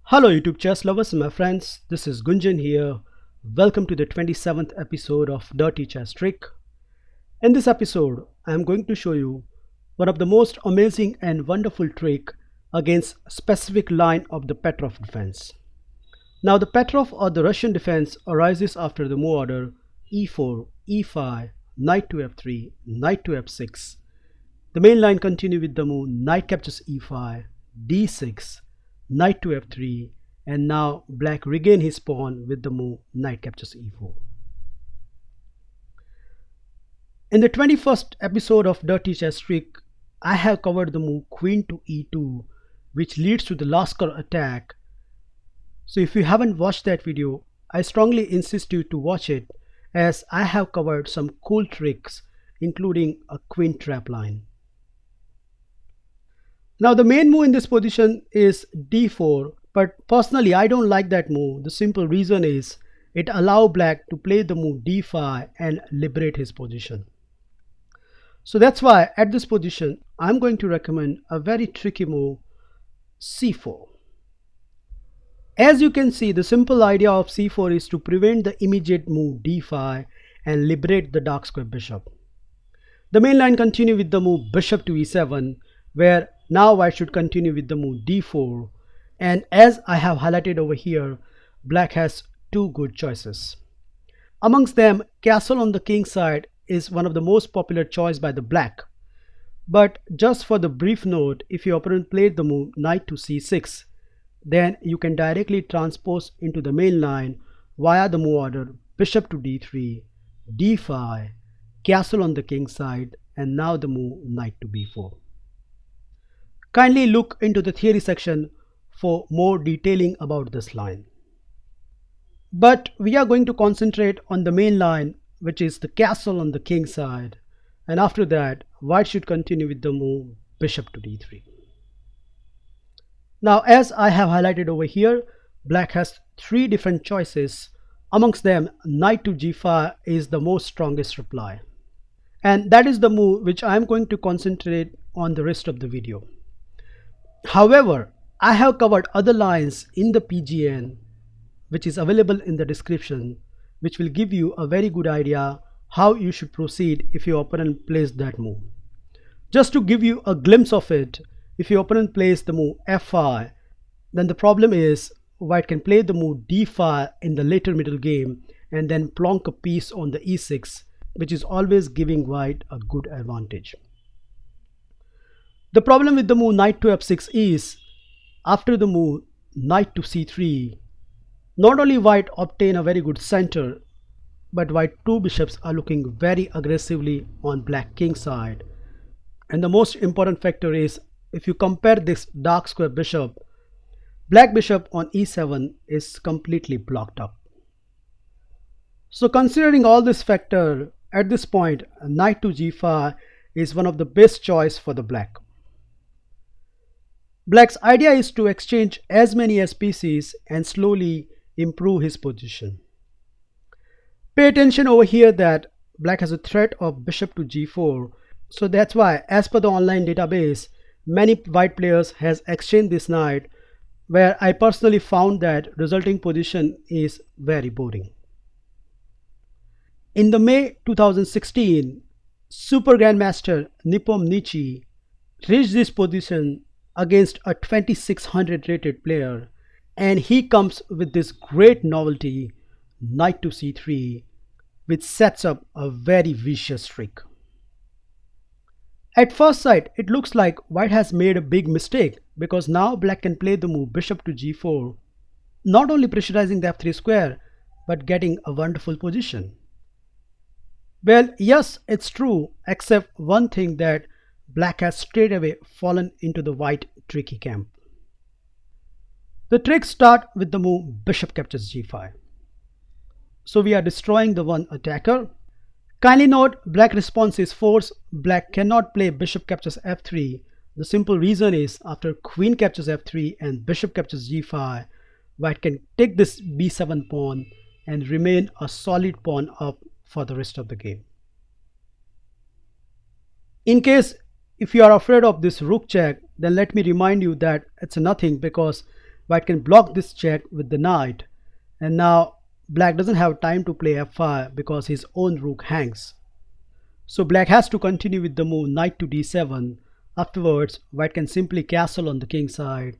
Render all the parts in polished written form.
Hello YouTube chess lovers and my friends, this is Gunjan here. Welcome to the 27th episode of Dirty Chess Trick. In this episode, I am going to show you one of the most amazing and wonderful trick against a specific line of the Petroff defense. Now the Petroff or the Russian defense arises after the move order e4, e5, knight to f3, knight to f6. The main line continue with the move knight captures e5, d6, knight to f3, and now black regain his pawn with the move knight captures e4. In the 21st episode of Dirty Chess Trick, I have covered the move queen to e2, which leads to the Lasker attack. So if you haven't watched that video, I strongly insist you to watch it, as I have covered some cool tricks including a queen trap line. Now the main move in this position is d4, but personally I don't like that move. The simple reason is it allows black to play the move d5 and liberate his position. So that's why at this position I'm going to recommend a very tricky move, c4. As you can see, the simple idea of c4 is to prevent the immediate move d5 and liberate the dark square bishop. The main line continue with the move bishop to e7, where now white should continue with the move d4, and as I have highlighted over here, black has two good choices. Amongst them, castle on the king side is one of the most popular choice by the black. But just for the brief note, if your opponent played the move knight to c6, then you can directly transpose into the main line via the move order bishop to d3, d5, castle on the king side, and now the move knight to b4. Kindly look into the theory section for more detailing about this line. But we are going to concentrate on the main line, which is the castle on the king side, and after that white should continue with the move bishop to d3. Now as I have highlighted over here, black has three different choices. Amongst them, knight to g5 is the most strongest reply, and that is the move which I am going to concentrate on the rest of the video. However, I have covered other lines in the PGN, which is available in the description, which will give you a very good idea how you should proceed if your opponent plays that move. Just to give you a glimpse of it, if your opponent plays the move f5, then the problem is white can play the move d5 in the later middle game and then plonk a piece on the e6, which is always giving white a good advantage. The problem with the move knight to f6 is, after the move knight to c3, not only white obtain a very good center, but white two bishops are looking very aggressively on black king side. And the most important factor is, if you compare this dark square bishop, black bishop on e7 is completely blocked up. So considering all this factor, at this point knight to g5 is one of the best choice for the black. Black's idea is to exchange as many as pieces and slowly improve his position. Pay attention over here that black has a threat of bishop to g4, so that's why as per the online database, many white players has exchanged this knight, where I personally found that resulting position is very boring. In the May 2016, Super Grandmaster Nepomniachtchi reached this position against a 2600 rated player, and he comes with this great novelty knight to c3, which sets up a very vicious trick. At first sight it looks like white has made a big mistake, because now black can play the move bishop to g4, not only pressurizing the f3 square but getting a wonderful position. Well, yes, it's true, except one thing, that black has straight away fallen into the white tricky camp. The tricks start with the move bishop captures g5. So we are destroying the one attacker. Kindly note, black response is force. Black cannot play bishop captures f3. The simple reason is, after queen captures f3 and bishop captures g5, white can take this b7 pawn and remain a solid pawn up for the rest of the game. In case if you are afraid of this rook check, then let me remind you that it's nothing, because white can block this check with the knight, and now black doesn't have time to play f5 because his own rook hangs. So black has to continue with the move knight to d7. Afterwards, white can simply castle on the king side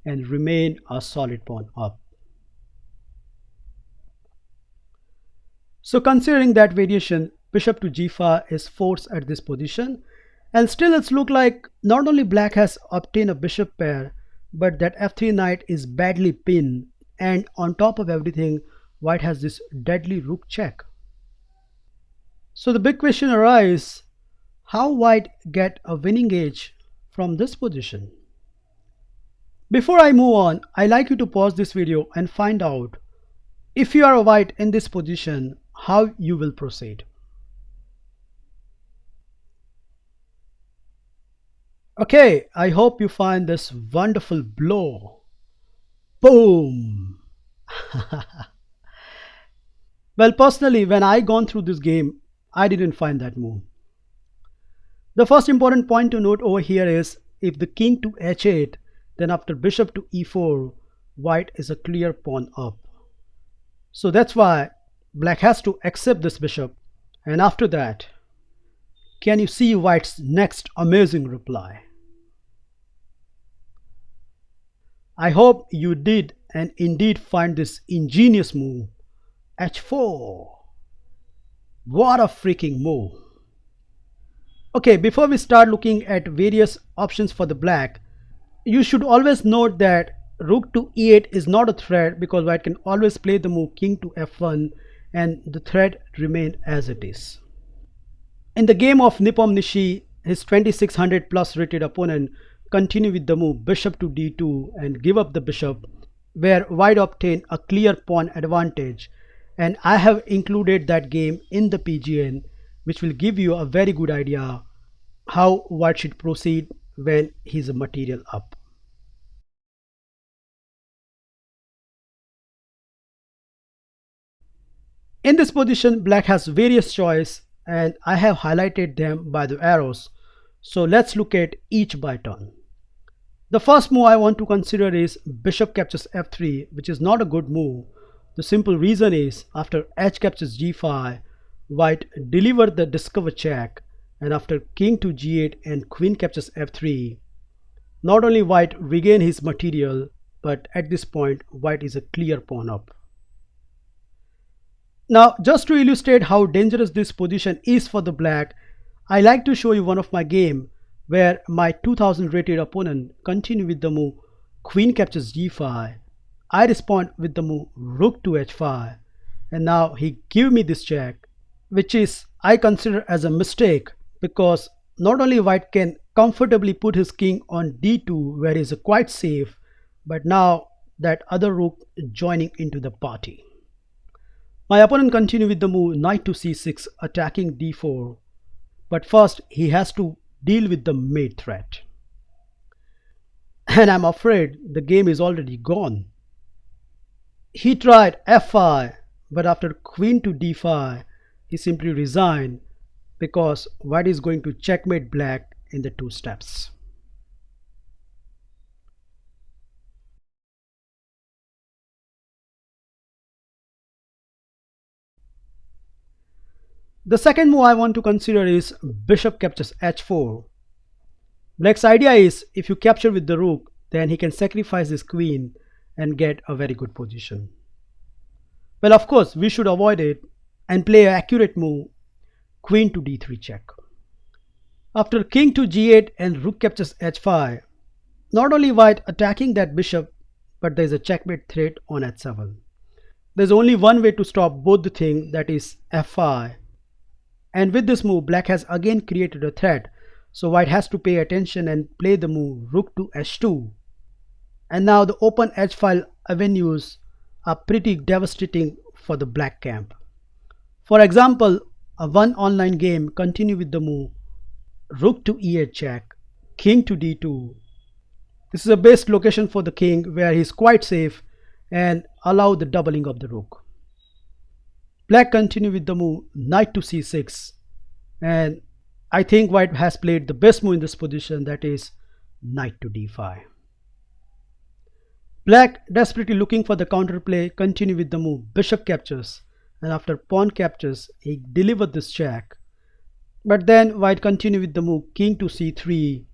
and remain a solid pawn up. So considering that variation, bishop to g5 is forced at this position, and still it's look like not only black has obtained a bishop pair, but that f3 knight is badly pinned, and on top of everything, white has this deadly rook check. So the big question arises, how white get a winning edge from this position? Before I move on, I like you to pause this video and find out, if you are a white in this position, how you will proceed. Okay, I hope you find this wonderful blow. Boom! Well, personally, when I gone through this game, I didn't find that move. The first important point to note over here is, if the king to h8, then after bishop to e4, white is a clear pawn up. So that's why black has to accept this bishop, and after that, can you see white's next amazing reply? I hope you did and indeed find this ingenious move, h4. What a freaking move. Okay, before we start looking at various options for the black, you should always note that rook to e8 is not a threat because white can always play the move king to f1 and the threat remain as it is. In the game of Nepomniachtchi, his 2600 plus rated opponent continued with the move bishop to d2 and give up the bishop, where white obtained a clear pawn advantage, and I have included that game in the PGN, which will give you a very good idea how white should proceed when he's a material up. In this position, black has various choices and I have highlighted them by the arrows. So let's look at each by turn. The first move I want to consider is bishop captures f3, which is not a good move. The simple reason is, after h captures g5, white delivered the discover check, and after king to g8 and queen captures f3, not only white regain his material, but at this point white is a clear pawn up. Now, just to illustrate how dangerous this position is for the black, I like to show you one of my game where my 2000 rated opponent continued with the move queen captures g5. I respond with the move rook to h5, and now he gave me this check, which is I consider as a mistake, because not only white can comfortably put his king on d2 where he is quite safe, but now that other rook joining into the party. My opponent continued with the move knight to c6 attacking d4, but first he has to deal with the mate threat. And I'm afraid the game is already gone. He tried f5, but after queen to d5, he simply resigned because white is going to checkmate black in the 2 steps. The second move I want to consider is bishop captures h4. Black's idea is, if you capture with the rook, then he can sacrifice his queen and get a very good position. Well, of course, we should avoid it and play an accurate move, queen to d3 check. After king to g8 and rook captures h5, not only white attacking that bishop, but there is a checkmate threat on h7. There's only one way to stop both the things, that is f5. And with this move, black has again created a threat, so white has to pay attention and play the move rook to h2. And now the open h-file avenues are pretty devastating for the black camp. For example, one online game continue with the move rook to e8 check, king to d2. This is a best location for the king where he is quite safe and allow the doubling of the rook. Black continue with the move knight to c6, and I think white has played the best move in this position, that is knight to d5. Black, desperately looking for the counterplay, continue with the move bishop captures, and after pawn captures he delivered this check. But then white continue with the move king to c3,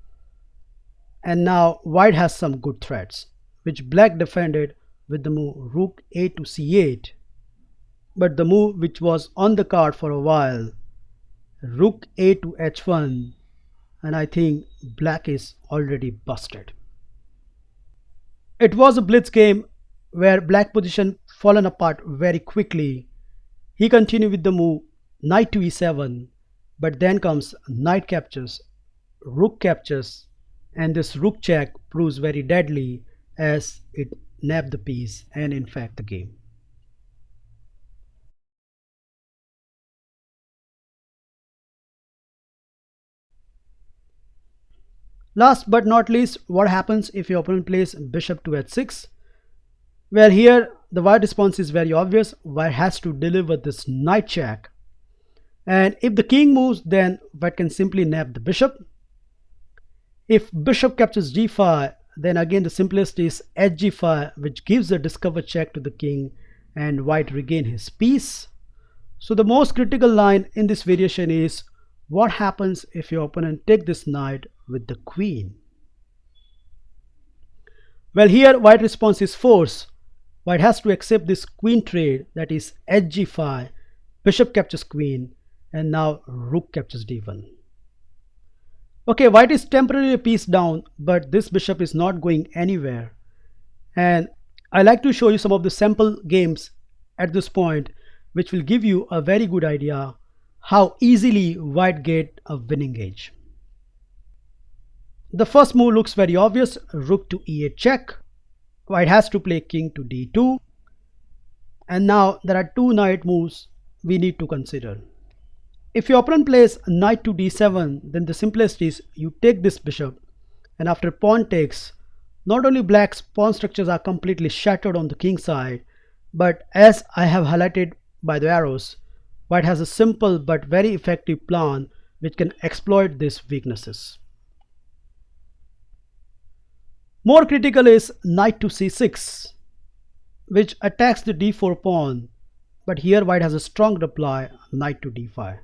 and now white has some good threats which black defended with the move rook a to c8. But the move which was on the card for a while, rook a to h1, and I think black is already busted. It was a blitz game where black position fallen apart very quickly. He continued with the move knight to e7, but then comes knight captures, rook captures, and this rook check proves very deadly as it nabbed the piece and in fact the game. Last but not least, what happens if your opponent plays bishop to h6? Well, here the white response is very obvious. White has to deliver this knight check, and if the king moves, then white can simply nab the bishop. If bishop captures g5, then again the simplest is hg5, which gives a discover check to the king and white regain his piece. So the most critical line in this variation is what happens if your opponent take this knight with the queen? Well, here white response is force. White has to accept this queen trade, that is hg5, bishop captures queen, and now rook captures d1. Okay, white is temporarily a piece down, but this bishop is not going anywhere. And I like to show you some of the sample games at this point, which will give you a very good idea how easily white get a winning edge. The first move looks very obvious, rook to e8 check. White has to play king to d2. And now there are two knight moves we need to consider. If your opponent plays knight to d7, then the simplest is you take this bishop, and after pawn takes, not only black's pawn structures are completely shattered on the king side, but as I have highlighted by the arrows, white has a simple but very effective plan which can exploit these weaknesses. More critical is knight to c6, which attacks the d4 pawn, but here white has a strong reply, knight to d5.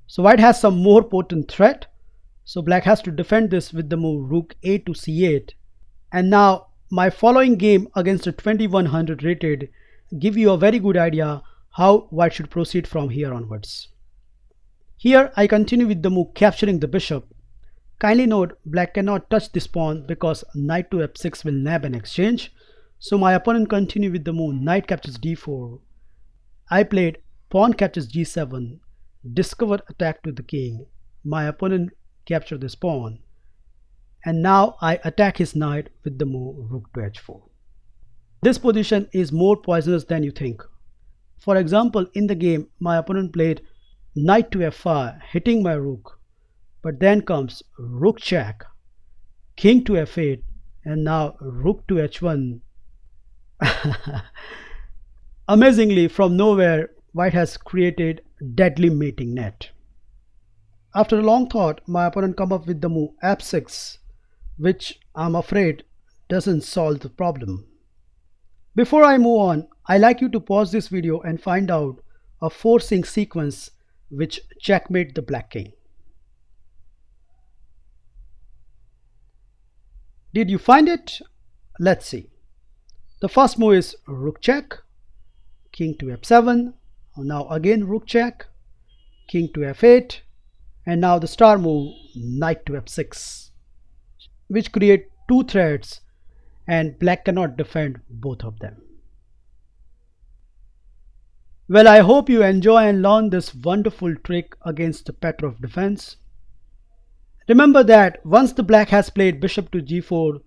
So white has some more potent threat, so black has to defend this with the move rook a to c8. And now my following game against a 2100 rated give you a very good idea how white should proceed from here onwards. Here I continue with the move capturing the bishop. Kindly note, black cannot touch this pawn because knight to f6 will nab an exchange. So my opponent continued with the move knight captures d4. I played pawn captures g7, discover attack to the king. My opponent captured this pawn. And now I attack his knight with the move rook to h4. This position is more poisonous than you think. For example, in the game, my opponent played knight to f5, hitting my rook. But then comes rook check, king to f8, and now rook to h1. Amazingly, from nowhere, white has created deadly mating net. After a long thought, my opponent come up with the move f6, which I'm afraid doesn't solve the problem. Before I move on, I like you to pause this video and find out a forcing sequence which checkmate the black king. Did you find it? Let's see. The first move is rook check, king to f7, now again rook check, king to f8, and now the star move knight to f6, which create two threats and black cannot defend both of them. Well, I hope you enjoy and learn this wonderful trick against the Petroff defense. Remember that once the black has played bishop to g4,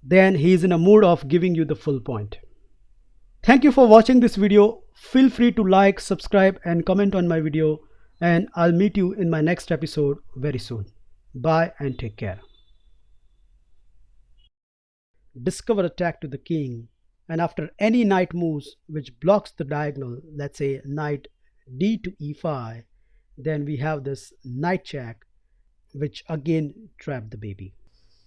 then he is in a mood of giving you the full point. Thank you for watching this video. Feel free to like, subscribe and comment on my video, and I'll meet you in my next episode very soon. Bye and take care. Discover attack to the king, and after any knight moves which blocks the diagonal, let's say knight d to e5, then we have this knight check which again trap the baby.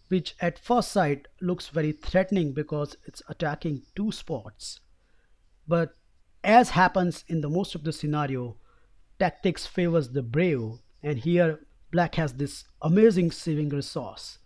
which at first sight looks very threatening because it's attacking two spots. But as happens in the most of the scenario, tactics favors the brave, and here black has this amazing saving resource.